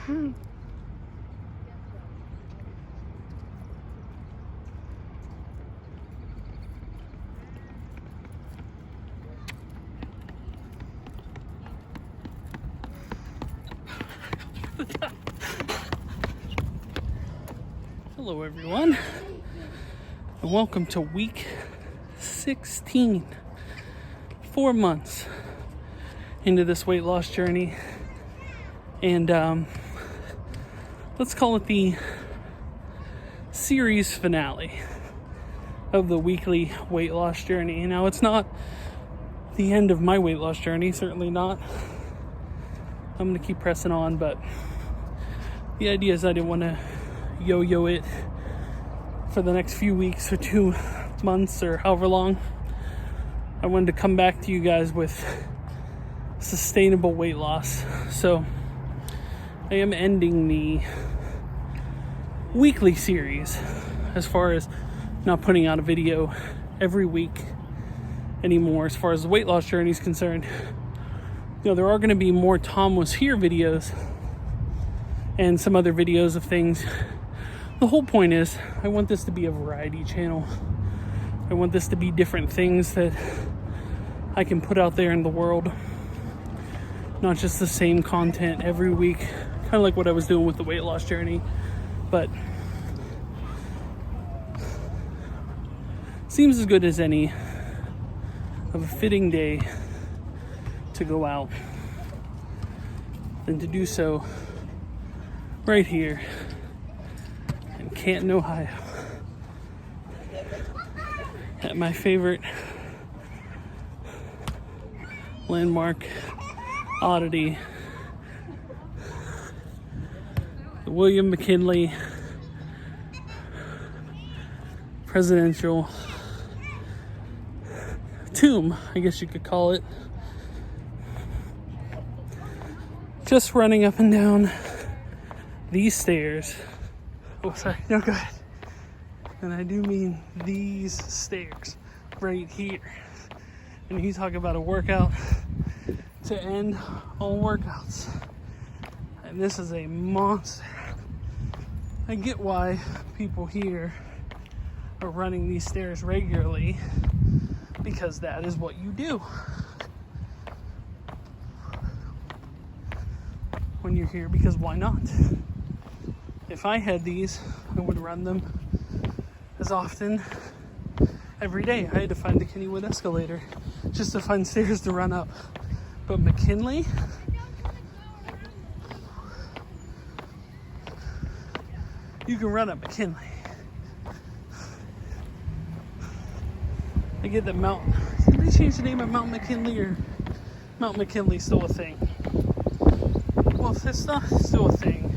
Hello everyone, and welcome to week 16. 4 months into this weight loss journey, and let's call it the series finale of the weekly weight loss journey. Now, it's not the end of my weight loss journey, certainly not. I'm gonna keep pressing on, but the idea is I didn't want to yo-yo it for the next few weeks or 2 months or however long. I wanted to come back to you guys with sustainable weight loss. So I am ending the weekly series as far as not putting out a video every week anymore as far as the weight loss journey is concerned. You know, there are going to be more TomWasHere videos and some other videos of things. The whole point is I want this to be a variety channel. I want this to be different things that I can put out there in the world. Not just the same content every week, kind of like what I was doing with the weight loss journey. But seems as good as any of a fitting day to go out and to do so right here in Canton, Ohio, at my favorite landmark oddity, the William McKinley presidential tomb, I guess you could call it. Just running up and down these stairs. Oh, sorry. No, go ahead. And I do mean these stairs right here. And you talk about a workout to end all workouts. And this is a monster. I get why people here are running these stairs regularly, because that is what you do when you're here, because why not? If I had these, I would run them as often every day. I had to find the Kennywood escalator just to find stairs to run up. But McKinley, you can run up McKinley. I get that Mount, did they change the name of Mount McKinley, or Mount McKinley still a thing? Well, if it's not still a thing,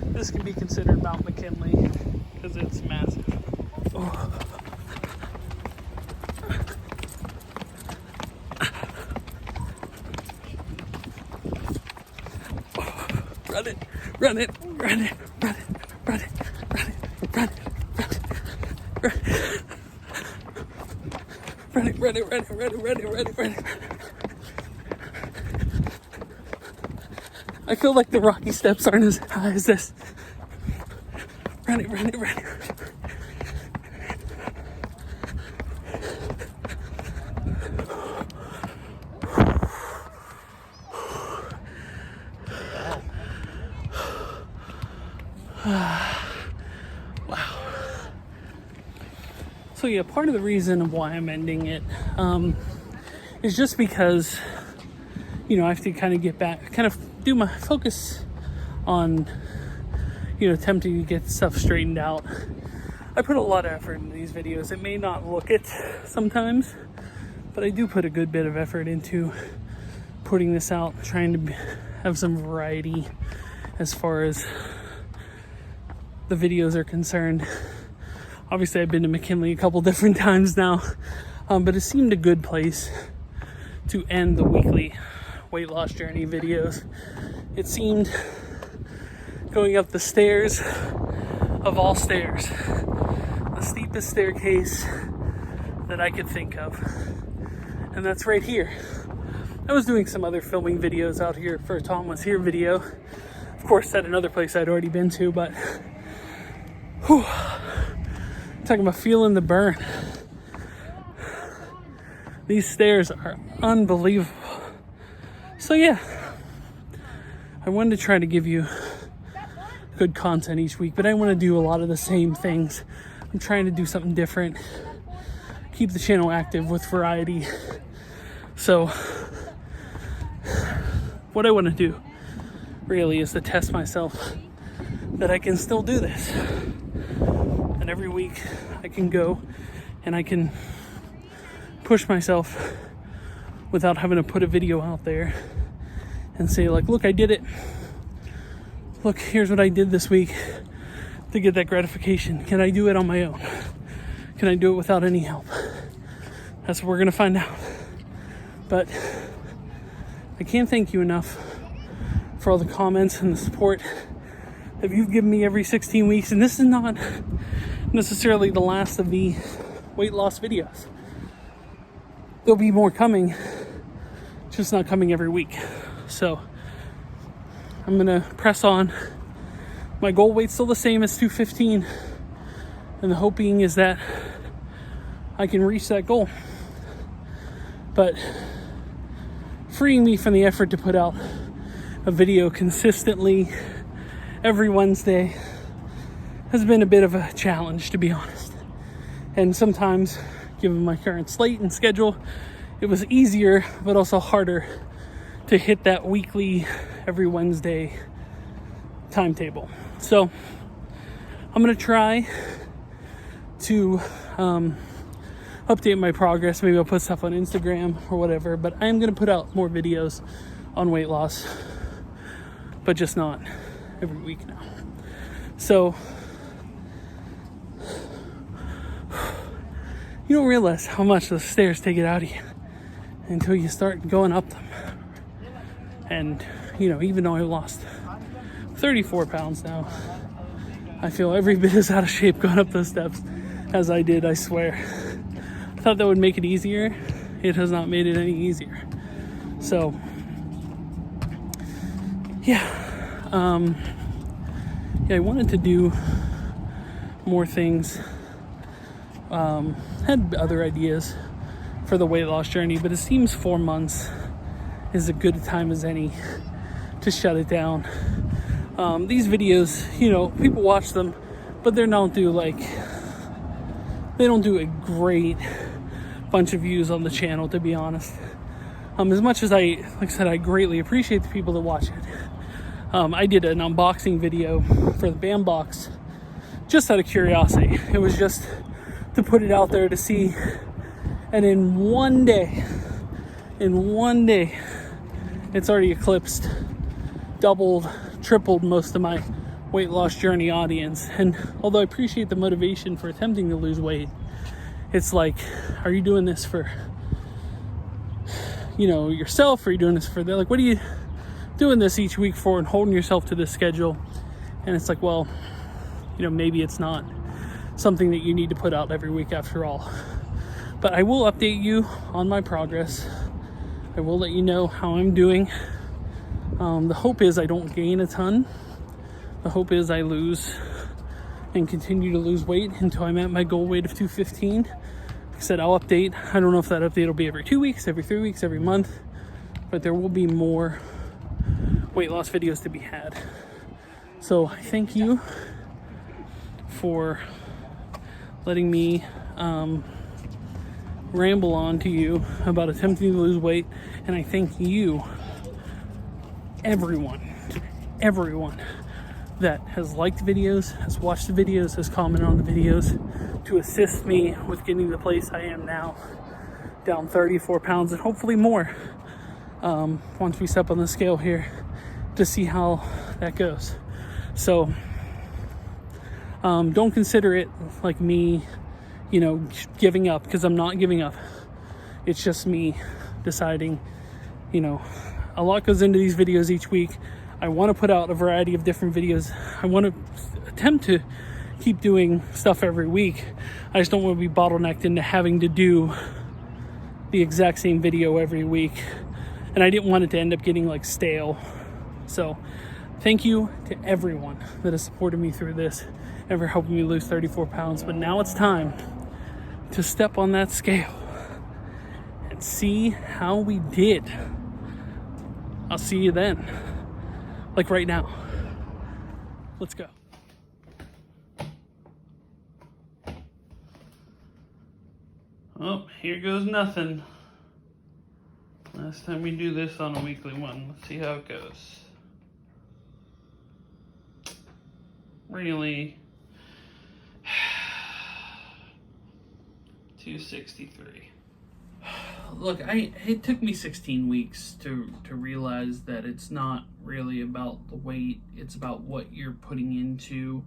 this can be considered Mount McKinley because it's massive. Oh. Run it, run it, run it, run it, run it, run it, run it, run it, run it, run it, run it, run it, run it, run it, run it. I feel like the rocky steps aren't as high as this. Run it, run it, run it. Wow. So yeah, part of the reason of why I'm ending it is just because, you know, I have to kind of get back, kind of do my focus on, you know, attempting to get stuff straightened out. I put a lot of effort into these videos. It may not look it sometimes, but I do put a good bit of effort into putting this out, trying to have some variety as far as the videos are concerned. Obviously, I've been to McKinley a couple different times now, but it seemed a good place to end the weekly weight loss journey videos. It seemed going up the stairs of all stairs, the steepest staircase that I could think of, and that's right here. I was doing some other filming videos out here for a TomWasHere video. Of course, at another place I'd already been to, but whew, talking about feeling the burn. These stairs are unbelievable. So yeah, I wanted to try to give you good content each week, but I want to do a lot of the same things. I'm trying to do something different, keep the channel active with variety. So what I want to do really is to test myself that I can still do this. And every week I can go and I can push myself without having to put a video out there and say like, look, I did it. Look, here's what I did this week to get that gratification. Can I do it on my own? Can I do it without any help? That's what we're gonna find out. But I can't thank you enough for all the comments and the support that you've given me every 16 weeks. And this is not necessarily the last of the weight loss videos. There'll be more coming, just not coming every week. So I'm gonna press on. My goal weight's still the same as 215, and the hoping is that I can reach that goal. But freeing me from the effort to put out a video consistently every Wednesday has been a bit of a challenge, to be honest. And sometimes, given my current slate and schedule, it was easier but also harder to hit that weekly, every Wednesday timetable. So I'm gonna try to update my progress. Maybe I'll put stuff on Instagram or whatever, but I am gonna put out more videos on weight loss, but just not every week now. So you don't realize how much the stairs take it out of you until you start going up them. And, you know, even though I lost 34 pounds now, I feel every bit as out of shape going up those steps as I did, I swear. I thought that would make it easier. It has not made it any easier. So, yeah. I wanted to do more things. Had other ideas for the weight loss journey, but it seems 4 months is a good time as any to shut it down. These videos, you know, people watch them, but they don't do a great bunch of views on the channel, to be honest. As much as like I said, I greatly appreciate the people that watch it. I did an unboxing video for the BAM box just out of curiosity. It was just to put it out there to see. And in one day, it's already eclipsed, doubled, tripled most of my weight loss journey audience. And although I appreciate the motivation for attempting to lose weight, it's like, are you doing this for, you know, yourself? Or are you doing this for like, what are you doing this each week for and holding yourself to this schedule? And it's like, well, you know, maybe it's not something that you need to put out every week after all. But I will update you on my progress. I will let you know how I'm doing. The hope is I don't gain a ton. The hope is I lose and continue to lose weight until I'm at my goal weight of 215. Like I said, I'll update. I don't know if that update will be every 2 weeks, every 3 weeks, every month, but there will be more weight loss videos to be had. So I thank you for letting me ramble on to you about attempting to lose weight, and I thank you, everyone that has liked videos, has watched the videos, has commented on the videos to assist me with getting the place I am now, down 34 pounds and hopefully more once we step on the scale here to see how that goes. So don't consider it like me, you know, giving up, because I'm not giving up. It's just me deciding, you know, a lot goes into these videos each week. I want to put out a variety of different videos. I want to attempt to keep doing stuff every week. I just don't want to be bottlenecked into having to do the exact same video every week. And I didn't want it to end up getting like stale. So Thank you to everyone that has supported me through this and for helping me lose 34 pounds. But now it's time to step on that scale and see how we did. I'll see you then. Like right now. Let's go. Oh, here goes nothing. Last time we do this on a weekly one. Let's see how it goes. Really? 263. Look, it took me 16 weeks to realize that it's not really about the weight. It's about what you're putting into,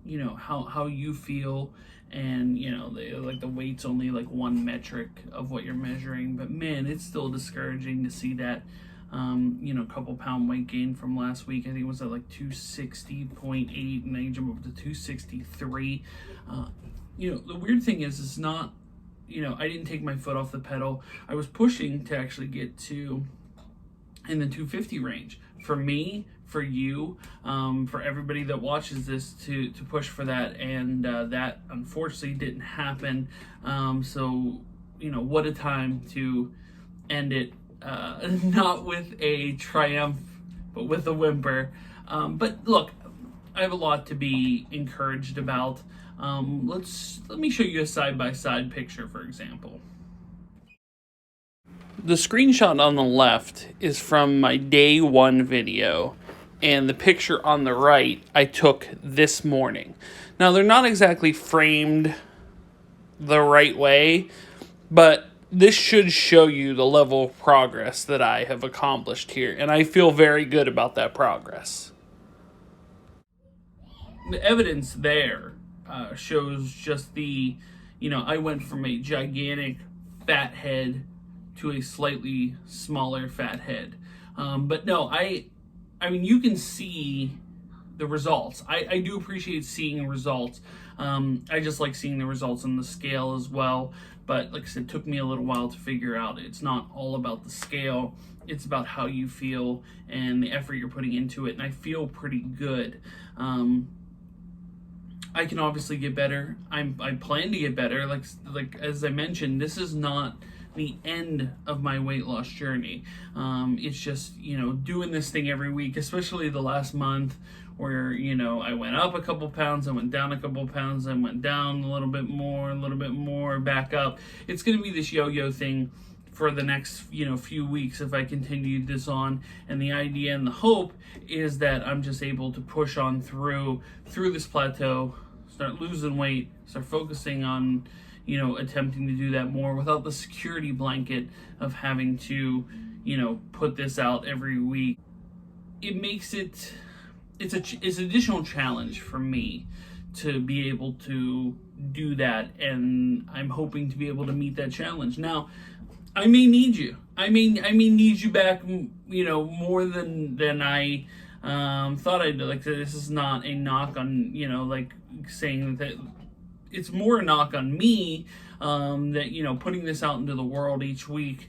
you know, how you feel. And, you know, the weight's only like one metric of what you're measuring. But man, it's still discouraging to see that, you know, couple pound weight gain from last week. I think it was at like 260.8, and then you jump up to 263. You know, the weird thing is, it's not, you know, I didn't take my foot off the pedal. I was pushing to actually get to in the 250 range. For me, for you, for everybody that watches this, to push for that, and that unfortunately didn't happen. So, you know, what a time to end it, not with a triumph, but with a whimper. But look, I have a lot to be encouraged about. Let me show you a side-by-side picture, for example. The screenshot on the left is from my day one video, and the picture on the right I took this morning. Now, they're not exactly framed the right way, but this should show you the level of progress that I have accomplished here, and I feel very good about that progress. The evidence there shows just the, you know, I went from a gigantic fat head to a slightly smaller fat head. But no, I mean, you can see the results. I do appreciate seeing results. I just like seeing the results on the scale as well. But like I said, it took me a little while to figure out it's not all about the scale. It's about how you feel and the effort you're putting into it. And I feel pretty good. I can obviously get better. I plan to get better. Like as I mentioned, this is not the end of my weight loss journey. It's just, you know, doing this thing every week, especially the last month where, you know, I went up a couple pounds, I went down a couple pounds, I went down a little bit more, back up. It's going to be this yo-yo thing for the next, you know, few weeks if I continue this on. And the idea and the hope is that I'm just able to push on through this plateau, start losing weight, start focusing on, you know, attempting to do that more without the security blanket of having to, you know, put this out every week. It makes it's an additional challenge for me to be able to do that, and I'm hoping to be able to meet that challenge. Now, I may need you. I may need you back, you know, more than I thought I'd. Like, this is not a knock on, you know, like saying that. It's more a knock on me, that, you know, putting this out into the world each week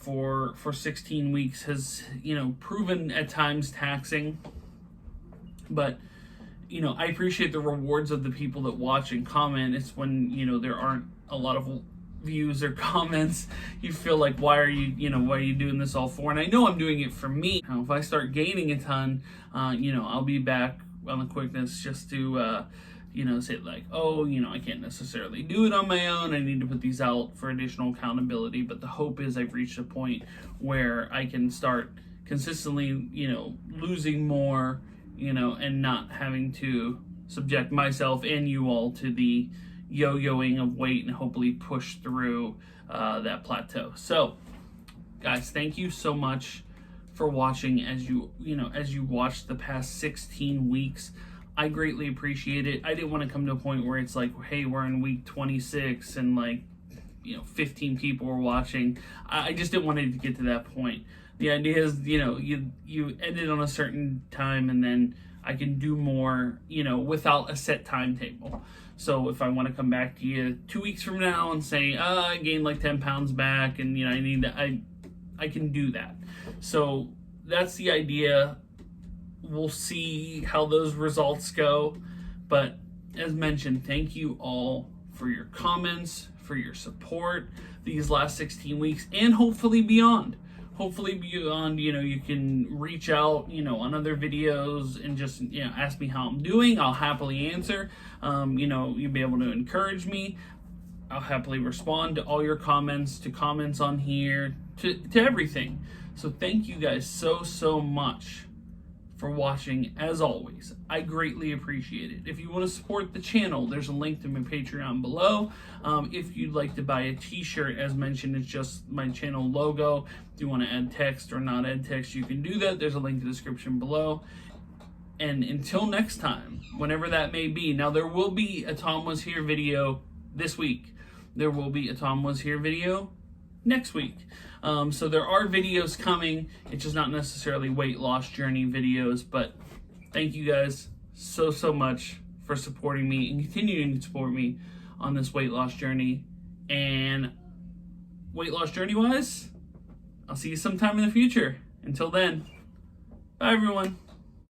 for 16 weeks has, you know, proven at times taxing. But, you know, I appreciate the rewards of the people that watch and comment. It's when, you know, there aren't a lot of views or comments, you feel like, why are you doing this all for? And I know I'm doing it for me. Now, if I start gaining a ton, you know, I'll be back on the quickness just to, you know, say like, oh, you know, I can't necessarily do it on my own. I need to put these out for additional accountability. But the hope is I've reached a point where I can start consistently, you know, losing more, you know, and not having to subject myself and you all to the yo-yoing of weight, and hopefully push through that plateau. So, guys, thank you so much for watching as you watch the past 16 weeks. I greatly appreciate it. I didn't want to come to a point where it's like, hey, we're in week 26 and like, you know, 15 people were watching. I just didn't want it to get to that point. The idea is, you know, you end it on a certain time, and then I can do more, you know, without a set timetable. So if I want to come back to you 2 weeks from now and say, I gained like 10 pounds back, and, you know, I can do that. So that's the idea. We'll see how those results go. But as mentioned, thank you all for your comments, for your support these last 16 weeks, and hopefully beyond. Hopefully beyond, you can reach out, on other videos and just, ask me how I'm doing. I'll happily answer. You'll be able to encourage me. I'll happily respond to all your comments, to comments on here, to everything. So thank you guys so much for watching. As always, I greatly appreciate it. If you want to support the channel, there's a link to my Patreon below. If you'd like to buy a t-shirt, as mentioned, it's just my channel logo. If you want to add text or not add text, you can do that. There's a link in the description below. And until next time, whenever that may be. Now, there will be a Tom Was Here video this week. There will be a Tom Was Here video next week. So there are videos coming. It's just not necessarily weight loss journey videos, but thank you guys so much for supporting me and continuing to support me on this weight loss journey. And weight loss journey wise, I'll see you sometime in the future. Until then, bye everyone.